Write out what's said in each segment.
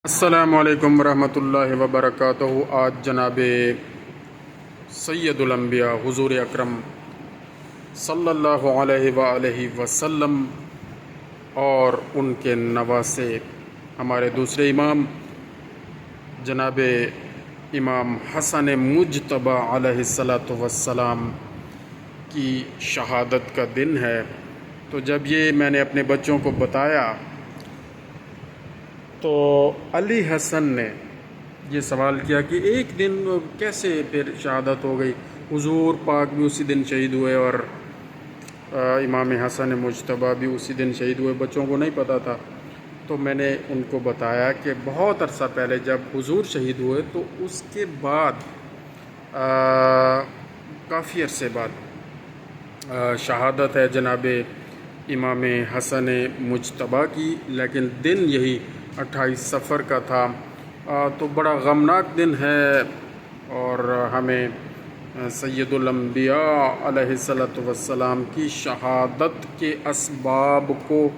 السلام علیکم ورحمۃ اللہ وبرکاتہ۔ آج جناب سید الانبیاء حضور اکرم صلی اللہ علیہ وآلہ وسلم اور ان کے نواسے ہمارے دوسرے امام جناب امام حسن مجتبی علیہ الصلاۃ والسلام کی شہادت کا دن ہے۔ تو جب یہ میں نے اپنے بچوں کو بتایا تو علی حسن نے یہ سوال کیا کہ ایک دن کیسے پھر شہادت ہو گئی، حضور پاک بھی اسی دن شہید ہوئے اور امام حسن مجتبی بھی اسی دن شہید ہوئے۔ بچوں کو نہیں پتہ تھا، تو میں نے ان کو بتایا کہ بہت عرصہ پہلے جب حضور شہید ہوئے تو اس کے بعد کافی عرصے بعد شہادت ہے جناب امام حسن مجتبی کی، لیکن دن یہی 28 صفر کا تھا۔ تو بڑا غمناک دن ہے اور ہمیں سید الانبیاء علیہ الصلاۃ والسلام کی شہادت کے اسباب کو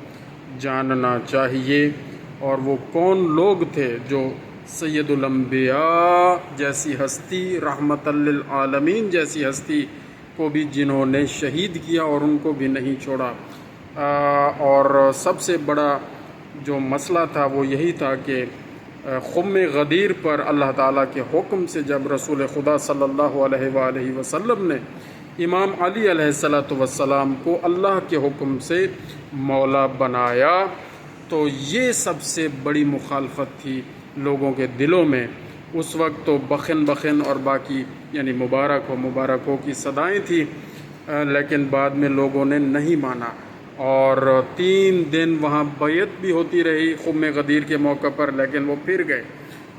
جاننا چاہیے، اور وہ کون لوگ تھے جو سید الانبیاء جیسی ہستی، رحمت للعالمین جیسی ہستی کو بھی جنہوں نے شہید کیا اور ان کو بھی نہیں چھوڑا۔ اور سب سے بڑا جو مسئلہ تھا وہ یہی تھا کہ خم غدیر پر اللہ تعالیٰ کے حکم سے جب رسول خدا صلی اللہ علیہ وآلہ وسلم نے امام علی علیہ الصلاۃ والسلام کو اللہ کے حکم سے مولا بنایا، تو یہ سب سے بڑی مخالفت تھی لوگوں کے دلوں میں۔ اس وقت تو بخن بخن اور باقی یعنی مبارک ہو کی صدائیں تھیں، لیکن بعد میں لوگوں نے نہیں مانا، اور 3 دن وہاں بیعت بھی ہوتی رہی خم غدیر کے موقع پر، لیکن وہ پھر گئے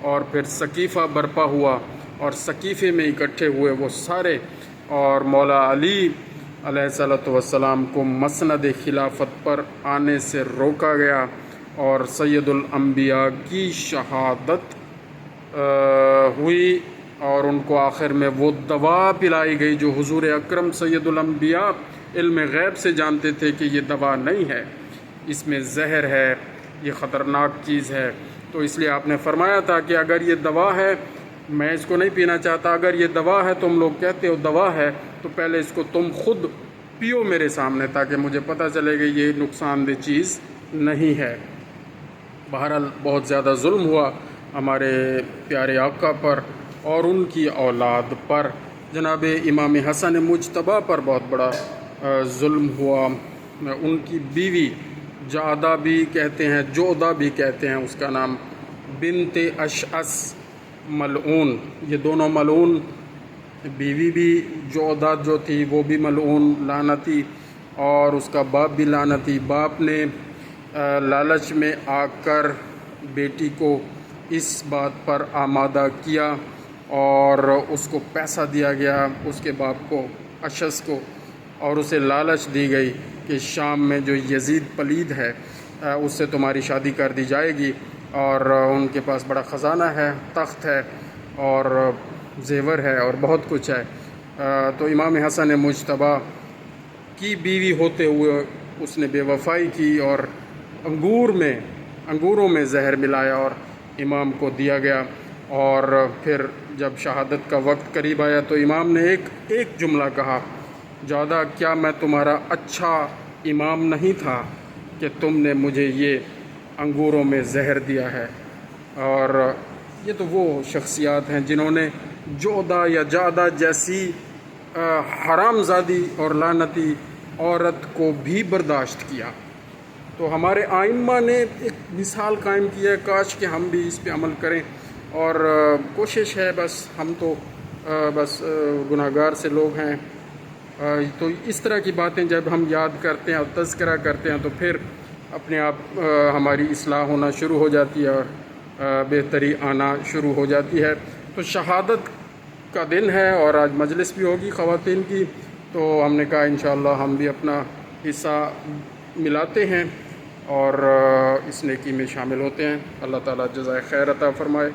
اور پھر سقیفہ برپا ہوا اور سقیفے میں اکٹھے ہوئے وہ سارے، اور مولا علی علیہ الصلاۃ والسلام کو مسند خلافت پر آنے سے روکا گیا، اور سید الانبیاء کی شہادت ہوئی، اور ان کو آخر میں وہ دوا پلائی گئی جو حضور اکرم سید الانبیاء علم غیب سے جانتے تھے کہ یہ دوا نہیں ہے، اس میں زہر ہے، یہ خطرناک چیز ہے۔ تو اس لیے آپ نے فرمایا تھا کہ اگر یہ دوا ہے، میں اس کو نہیں پینا چاہتا، اگر یہ دوا ہے، تم لوگ کہتے ہو دوا ہے، تو پہلے اس کو تم خود پیو میرے سامنے، تاکہ مجھے پتہ چلے کہ یہ نقصان دہ چیز نہیں ہے۔ بہرحال بہت زیادہ ظلم ہوا ہمارے پیارے آقا پر اور ان کی اولاد پر، جناب امام حسن مجتبی پر بہت بڑا ظلم ہوا۔ ان کی بیوی جعدہ بھی کہتے ہیں، جعدہ بھی کہتے ہیں اس کا نام، بنت اشعث ملعون، یہ دونوں ملعون، بیوی بھی جعدہ جو تھی وہ بھی ملعون لعنتی، اور اس کا باپ بھی لعنتی۔ باپ نے لالچ میں آ کر بیٹی کو اس بات پر آمادہ کیا اور اس کو پیسہ دیا گیا، اس کے باپ کو اشعث کو، اور اسے لالچ دی گئی کہ شام میں جو یزید پلید ہے اس سے تمہاری شادی کر دی جائے گی، اور ان کے پاس بڑا خزانہ ہے، تخت ہے اور زیور ہے اور بہت کچھ ہے۔ تو امام حسن مجتبی کی بیوی ہوتے ہوئے اس نے بے وفائی کی اور انگوروں میں زہر ملایا اور امام کو دیا گیا، اور پھر جب شہادت کا وقت قریب آیا تو امام نے ایک جملہ کہا، جعدہ کیا میں تمہارا اچھا امام نہیں تھا کہ تم نے مجھے یہ انگوروں میں زہر دیا ہے؟ اور یہ تو وہ شخصیات ہیں جنہوں نے جعدہ یا جعدہ جیسی حرام زادی اور لعنتی عورت کو بھی برداشت کیا۔ تو ہمارے آئمہ نے ایک مثال قائم کی ہے، کاش کہ ہم بھی اس پہ عمل کریں، اور کوشش ہے، بس ہم تو بس گناہگار سے لوگ ہیں۔ تو اس طرح کی باتیں جب ہم یاد کرتے ہیں اور تذکرہ کرتے ہیں تو پھر اپنے آپ ہماری اصلاح ہونا شروع ہو جاتی ہے اور بہتری آنا شروع ہو جاتی ہے۔ تو شہادت کا دن ہے اور آج مجلس بھی ہوگی خواتین کی، تو ہم نے کہا انشاءاللہ ہم بھی اپنا حصہ ملاتے ہیں اور اس نیکی میں شامل ہوتے ہیں۔ اللہ تعالیٰ جزائے خیر عطا فرمائے۔